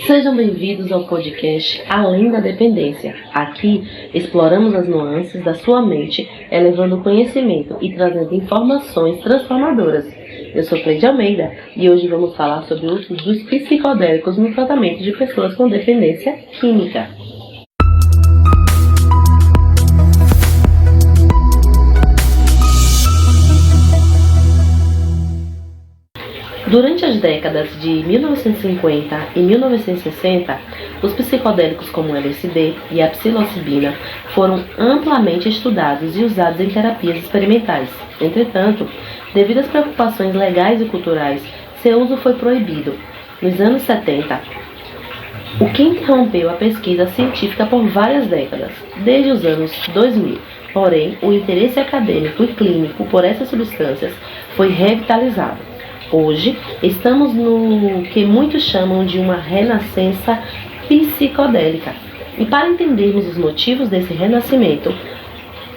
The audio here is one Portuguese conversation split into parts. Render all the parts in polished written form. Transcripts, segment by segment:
Sejam bem-vindos ao podcast Além da Dependência. Aqui exploramos as nuances da sua mente, elevando o conhecimento e trazendo informações transformadoras. Eu sou Cleide Almeida e hoje vamos falar sobre o uso dos psicodélicos no tratamento de pessoas com dependência química. Durante as décadas de 1950 e 1960, os psicodélicos como o LSD e a psilocibina foram amplamente estudados e usados em terapias experimentais. Entretanto, devido às preocupações legais e culturais, seu uso foi proibido. Nos anos 70, o que interrompeu a pesquisa científica por várias décadas, desde os anos 2000. Porém, o interesse acadêmico e clínico por essas substâncias foi revitalizado. Hoje, estamos no que muitos chamam de uma renascença psicodélica. E para entendermos os motivos desse renascimento,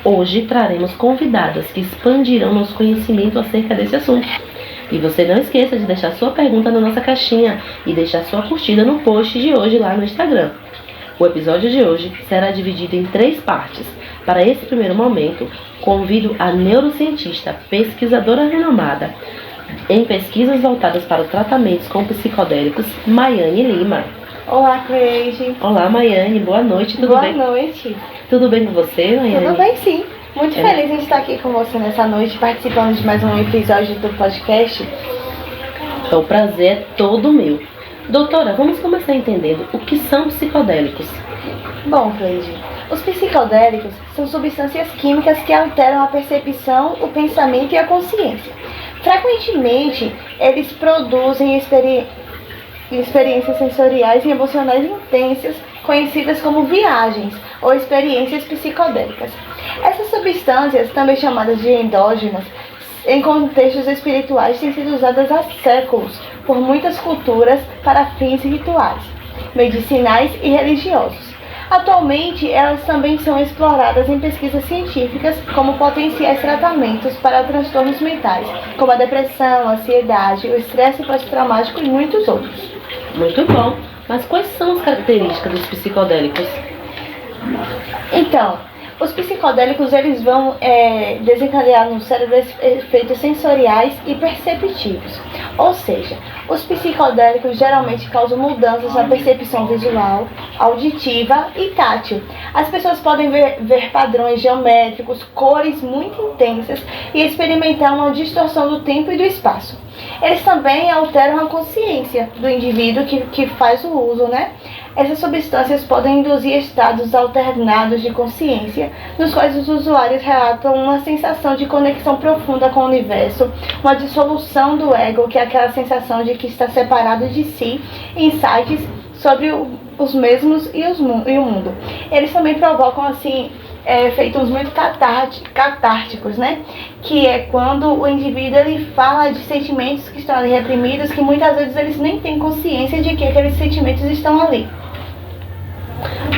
hoje traremos convidadas que expandirão nosso conhecimento acerca desse assunto. E você não esqueça de deixar sua pergunta na nossa caixinha e deixar sua curtida no post de hoje lá no Instagram. O episódio de hoje será dividido em 3 partes. Para esse primeiro momento, convido a neurocientista, pesquisadora renomada em pesquisas voltadas para tratamentos com psicodélicos, Maiane Lima. Olá, Cleide. Olá, Maiane. Boa noite. Tudo bem? Boa noite. Tudo bem com você, Maiane? Tudo bem, sim. Muito feliz em estar aqui com você nessa noite, participando de mais um episódio do podcast. O prazer é todo meu. Doutora, vamos começar entendendo o que são psicodélicos. Bom, Cleide, os psicodélicos são substâncias químicas que alteram a percepção, o pensamento e a consciência. Frequentemente, eles produzem experiências sensoriais e emocionais intensas, conhecidas como viagens ou experiências psicodélicas. Essas substâncias, também chamadas de endógenas, em contextos espirituais, têm sido usadas há séculos por muitas culturas para fins rituais, medicinais e religiosos. Atualmente, elas também são exploradas em pesquisas científicas como potenciais tratamentos para transtornos mentais, como a depressão, a ansiedade, o estresse pós-traumático e muitos outros. Muito bom. Mas quais são as características dos psicodélicos? Então, os psicodélicos eles vão desencadear no cérebro efeitos sensoriais e perceptivos. Ou seja, os psicodélicos geralmente causam mudanças na percepção visual, auditiva e tátil. As pessoas podem ver padrões geométricos, cores muito intensas e experimentar uma distorção do tempo e do espaço. Eles também alteram a consciência do indivíduo que faz o uso, né? Essas substâncias podem induzir estados alternados de consciência, nos quais os usuários relatam uma sensação de conexão profunda com o universo, uma dissolução do ego, que é aquela sensação de que está separado de si, insights sobre os mesmos e o mundo. Eles também provocam, assim, efeitos muito catárticos, né? Que é quando o indivíduo ele fala de sentimentos que estão ali reprimidos, que muitas vezes eles nem têm consciência de que aqueles sentimentos estão ali.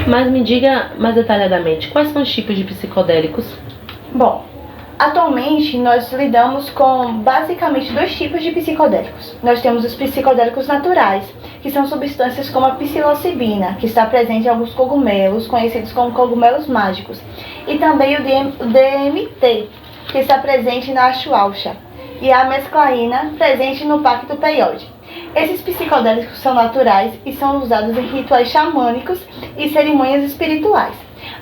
Mas me diga mais detalhadamente, quais são os tipos de psicodélicos? Bom, atualmente nós lidamos com basicamente 2 tipos de psicodélicos. Nós temos os psicodélicos naturais, que são substâncias como a psilocibina, que está presente em alguns cogumelos, conhecidos como cogumelos mágicos, e também o DMT, que está presente na ayahuasca, e a mesclaína, presente no pacto peyote. Esses psicodélicos são naturais e são usados em rituais xamânicos e cerimônias espirituais.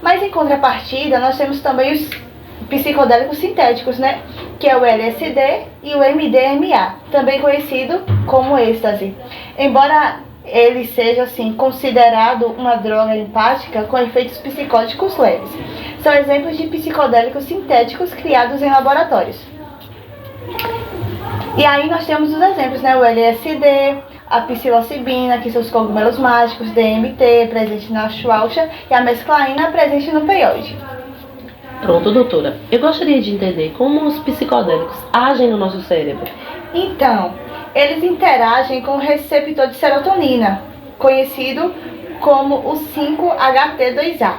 Mas em contrapartida, nós temos também os psicodélicos sintéticos, né? Que é o LSD e o MDMA, também conhecido como êxtase. Embora ele seja, assim, considerado uma droga empática com efeitos psicóticos leves. São exemplos de psicodélicos sintéticos criados em laboratórios. E aí nós temos os exemplos, né? O LSD, a psilocibina, que são os cogumelos mágicos, DMT, presente na ayahuasca, e a mesclaína, presente no peyote. Pronto, doutora. Eu gostaria de entender como os psicodélicos agem no nosso cérebro. Então, eles interagem com o receptor de serotonina, conhecido como o 5-HT2A.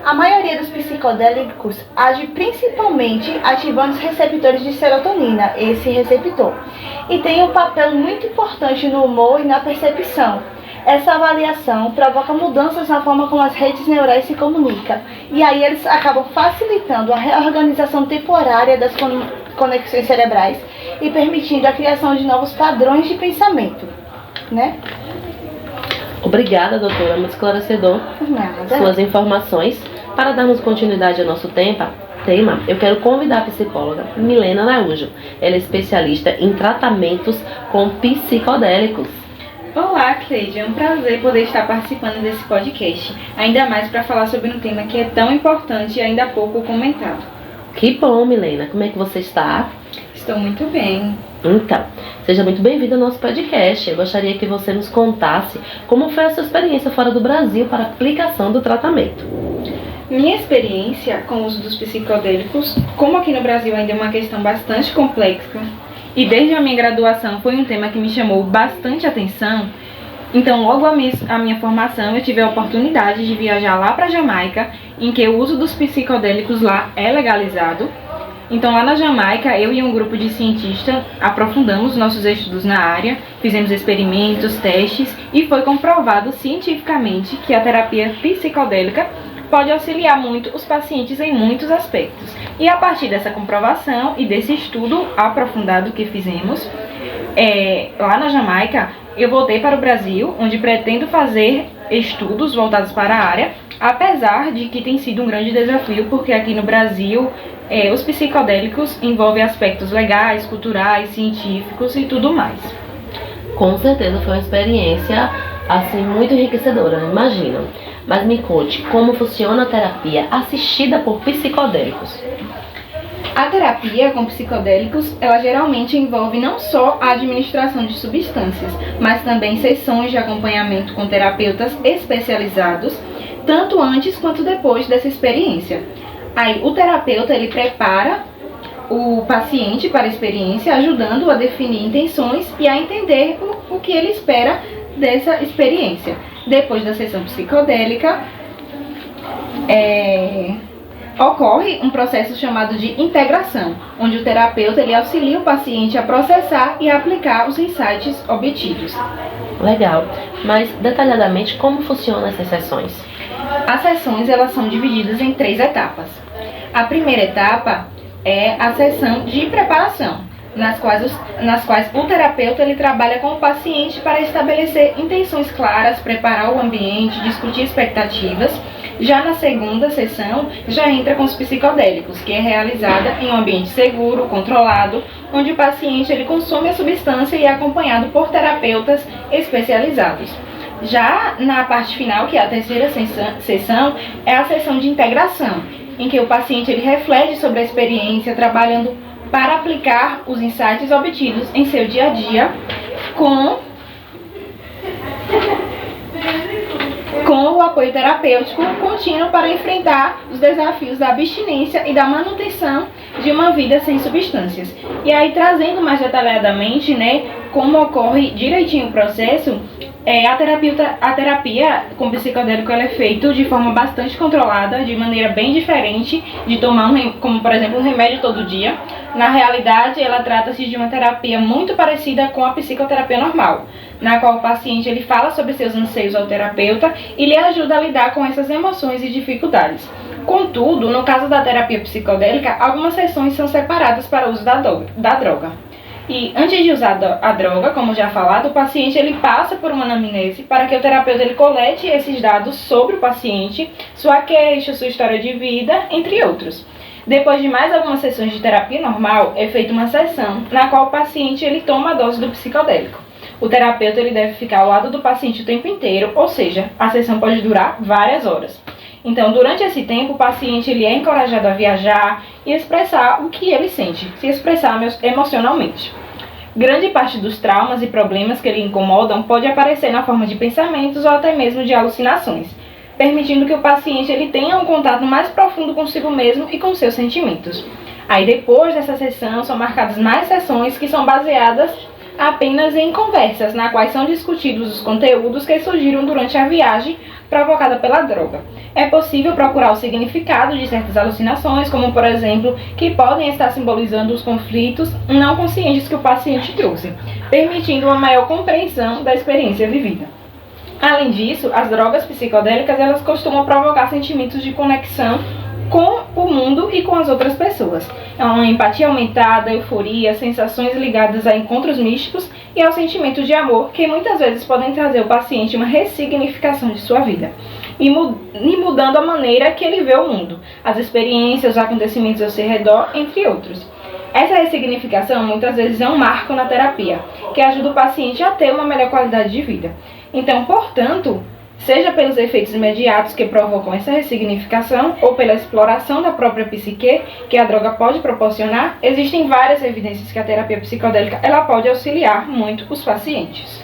A maioria dos psicodélicos age principalmente ativando os receptores de serotonina, esse receptor, e tem um papel muito importante no humor e na percepção. Essa avaliação provoca mudanças na forma como as redes neurais se comunicam, e aí eles acabam facilitando a reorganização temporária das conexões cerebrais e permitindo a criação de novos padrões de pensamento, né? Obrigada, doutora, muito esclarecedor. Nada. Suas informações. Para darmos continuidade ao nosso tema, eu quero convidar a psicóloga Milena Araújo. Ela é especialista em tratamentos com psicodélicos. Olá, Cleide. É um prazer poder estar participando desse podcast, ainda mais para falar sobre um tema que é tão importante e ainda pouco comentado. Que bom, Milena. Como é que você está? Estou muito bem. Então, seja muito bem-vinda ao nosso podcast. Eu gostaria que você nos contasse como foi a sua experiência fora do Brasil para a aplicação do tratamento. Minha experiência com o uso dos psicodélicos, como aqui no Brasil ainda é uma questão bastante complexa, e desde a minha graduação foi um tema que me chamou bastante atenção, então logo a minha formação eu tive a oportunidade de viajar lá para a Jamaica, em que o uso dos psicodélicos lá é legalizado. Então lá na Jamaica, eu e um grupo de cientistas aprofundamos nossos estudos na área, fizemos experimentos, testes e foi comprovado cientificamente que a terapia psicodélica pode auxiliar muito os pacientes em muitos aspectos. E a partir dessa comprovação e desse estudo aprofundado que fizemos, lá na Jamaica, eu voltei para o Brasil, onde pretendo fazer estudos voltados para a área, apesar de que tem sido um grande desafio, porque aqui no Brasil os psicodélicos envolvem aspectos legais, culturais, científicos e tudo mais. Com certeza foi uma experiência assim muito enriquecedora, imagino. Mas me conte, como funciona a terapia assistida por psicodélicos? A terapia com psicodélicos, ela geralmente envolve não só a administração de substâncias, mas também sessões de acompanhamento com terapeutas especializados, tanto antes quanto depois dessa experiência. Aí o terapeuta ele prepara o paciente para a experiência, ajudando-o a definir intenções e a entender o que ele espera dessa experiência. Depois da sessão psicodélica, ocorre um processo chamado de integração, onde o terapeuta ele auxilia o paciente a processar e a aplicar os insights obtidos. Legal, mas detalhadamente como funcionam essas sessões? As sessões elas são divididas em 3 etapas. A primeira etapa é a sessão de preparação, nas quais o terapeuta ele trabalha com o paciente para estabelecer intenções claras, preparar o ambiente, discutir expectativas. Já na segunda sessão, já entra com os psicodélicos, que é realizada em um ambiente seguro, controlado, onde o paciente ele consome a substância e é acompanhado por terapeutas especializados. Já na parte final, que é a terceira sessão, é a sessão de integração, em que o paciente ele reflete sobre a experiência, trabalhando para aplicar os insights obtidos em seu dia a dia com o apoio terapêutico contínuo para enfrentar os desafios da abstinência e da manutenção de uma vida sem substâncias. E aí, trazendo mais detalhadamente, como ocorre direitinho o processo, a terapia com psicodélico ela é feita de forma bastante controlada, de maneira bem diferente de tomar, como por exemplo, um remédio todo dia. Na realidade, ela trata-se de uma terapia muito parecida com a psicoterapia normal, na qual o paciente ele fala sobre seus anseios ao terapeuta e lhe ajuda a lidar com essas emoções e dificuldades. Contudo, no caso da terapia psicodélica, algumas sessões são separadas para o uso da droga. E antes de usar a droga, como já falado, o paciente ele passa por uma anamnese para que o terapeuta ele colete esses dados sobre o paciente, sua queixa, sua história de vida, entre outros. Depois de mais algumas sessões de terapia normal, é feita uma sessão na qual o paciente ele toma a dose do psicodélico. O terapeuta ele deve ficar ao lado do paciente o tempo inteiro, ou seja, a sessão pode durar várias horas. Então, durante esse tempo, o paciente ele é encorajado a viajar e expressar o que ele sente, se expressar emocionalmente. Grande parte dos traumas e problemas que ele incomodam pode aparecer na forma de pensamentos ou até mesmo de alucinações, permitindo que o paciente ele tenha um contato mais profundo consigo mesmo e com seus sentimentos. Aí, depois dessa sessão, são marcadas mais sessões que são baseadas apenas em conversas, na quais são discutidos os conteúdos que surgiram durante a viagem provocada pela droga. É possível procurar o significado de certas alucinações, como por exemplo, que podem estar simbolizando os conflitos não conscientes que o paciente trouxe, permitindo uma maior compreensão da experiência vivida. Além disso, as drogas psicodélicas elas costumam provocar sentimentos de conexão com o mundo e com as outras pessoas. É uma empatia aumentada, euforia, sensações ligadas a encontros místicos e aos sentimentos de amor que muitas vezes podem trazer ao paciente uma ressignificação de sua vida e mudando a maneira que ele vê o mundo, as experiências, os acontecimentos ao seu redor, entre outros. Essa ressignificação muitas vezes é um marco na terapia, que ajuda o paciente a ter uma melhor qualidade de vida. Então, portanto, seja pelos efeitos imediatos que provocam essa ressignificação ou pela exploração da própria psique que a droga pode proporcionar, existem várias evidências que a terapia psicodélica ela pode auxiliar muito os pacientes.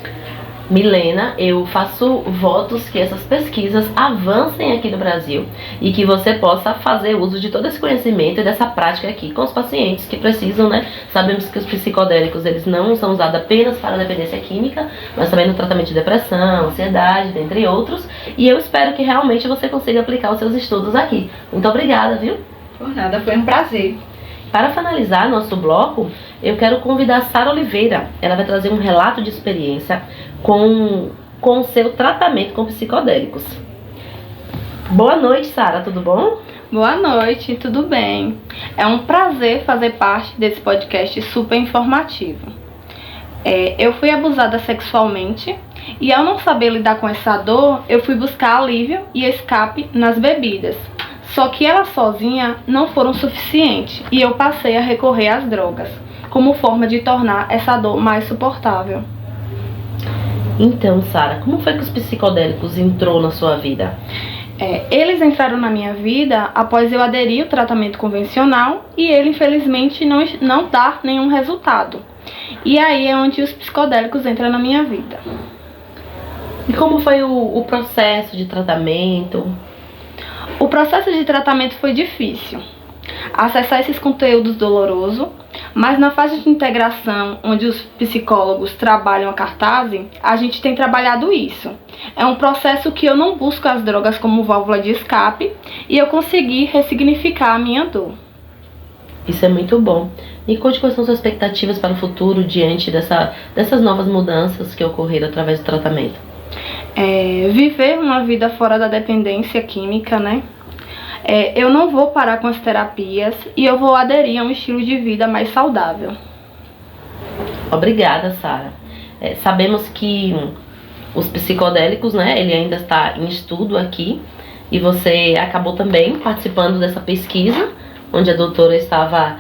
Milena, eu faço votos que essas pesquisas avancem aqui no Brasil e que você possa fazer uso de todo esse conhecimento e dessa prática aqui com os pacientes que precisam, né? Sabemos que os psicodélicos, eles não são usados apenas para a dependência química, mas também no tratamento de depressão, ansiedade, dentre outros. E eu espero que realmente você consiga aplicar os seus estudos aqui. Muito obrigada, viu? Por nada, foi um prazer. Para finalizar nosso bloco, eu quero convidar a Sara Oliveira. Ela vai trazer um relato de experiência com o seu tratamento com psicodélicos. Boa noite, Sara, tudo bom? Boa noite, tudo bem? É um prazer fazer parte desse podcast super informativo. Eu fui abusada sexualmente e ao não saber lidar com essa dor, eu fui buscar alívio e escape nas bebidas. Só que elas sozinhas não foram suficientes e eu passei a recorrer às drogas, como forma de tornar essa dor mais suportável. Então, Sara, como foi que os psicodélicos entrou na sua vida? Eles entraram na minha vida após eu aderir ao tratamento convencional e ele, infelizmente, não dá nenhum resultado. E aí é onde os psicodélicos entram na minha vida. E como foi o processo de tratamento? O processo de tratamento foi difícil. Acessar esses conteúdos doloroso, mas na fase de integração, onde os psicólogos trabalham a cartaz, a gente tem trabalhado isso. É um processo que eu não busco as drogas como válvula de escape e eu consegui ressignificar a minha dor. Isso é muito bom. E conte quais são suas expectativas para o futuro diante dessas novas mudanças que ocorreram através do tratamento? Viver uma vida fora da dependência química, né? Eu não vou parar com as terapias e eu vou aderir a um estilo de vida mais saudável. Obrigada, Sara. Sabemos que os psicodélicos, né, ele ainda está em estudo aqui e você acabou também participando dessa pesquisa, onde a doutora estava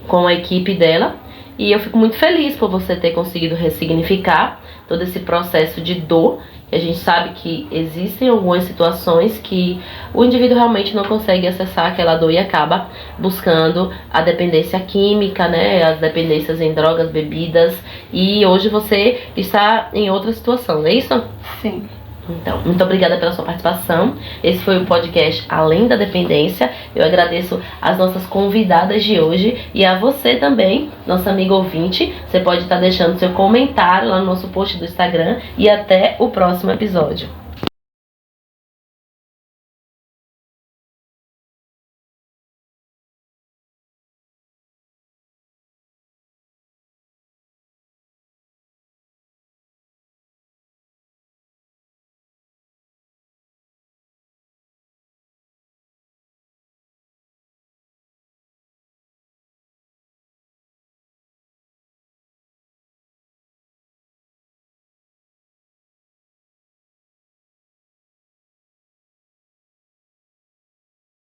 com a equipe dela. E eu fico muito feliz por você ter conseguido ressignificar todo esse processo de dor. A gente sabe que existem algumas situações que o indivíduo realmente não consegue acessar aquela dor e acaba buscando a dependência química, né? As dependências em drogas, bebidas. E hoje você está em outra situação, não é isso? Sim. Então, muito obrigada pela sua participação. Esse foi o podcast Além da Dependência. Eu agradeço as nossas convidadas de hoje e a você também, nossa amiga ouvinte. Você pode estar deixando seu comentário lá no nosso post do Instagram e até o próximo episódio.